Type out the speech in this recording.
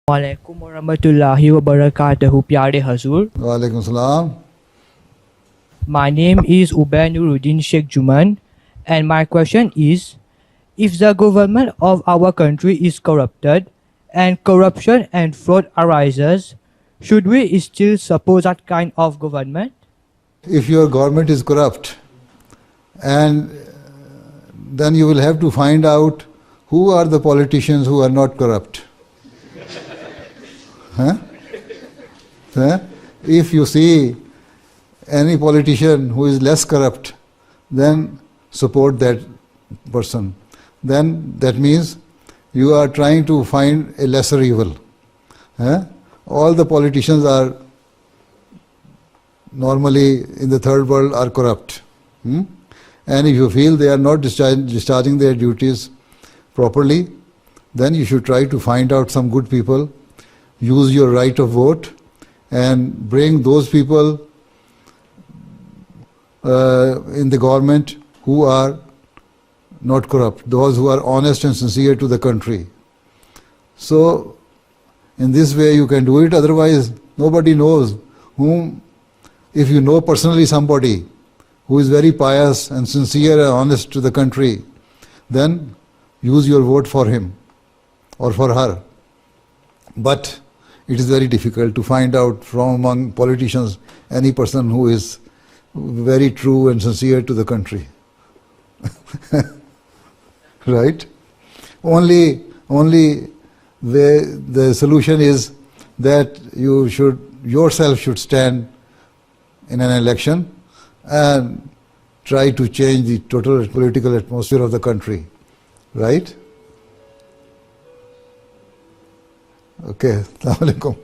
वालेकुम warahmatullahi wabarakatuh, प्यारे हजूर. Walaikum salam. My name is Ubaid Nuruddin Sheikh Juman, and my question is, if the government of our country is corrupted and corruption and fraud arises, should we still support that kind of government? If your government is corrupt, and then you will have to find out who are the politicians who are not corrupt. Huh? Huh? If you see any politician who is less corrupt, then support that person. Then that means you are trying to find a lesser evil. Huh? All the politicians are normally in the third world are corrupt. And if you feel they are not discharging their duties properly, then you should try to find out some good people, use your right of vote, and bring those people in the government who are not corrupt, those who are honest and sincere to the country. So, in this way you can do it, otherwise nobody knows whom. If you know personally somebody who is very pious and sincere and honest to the country, then use your vote for him or for her. But it is very difficult to find out from among politicians any person who is very true and sincere to the country. Right? Only the solution is that you should yourself should stand in an election and try to change the total political atmosphere of the country. Right? Okay. Assalamu alaikum.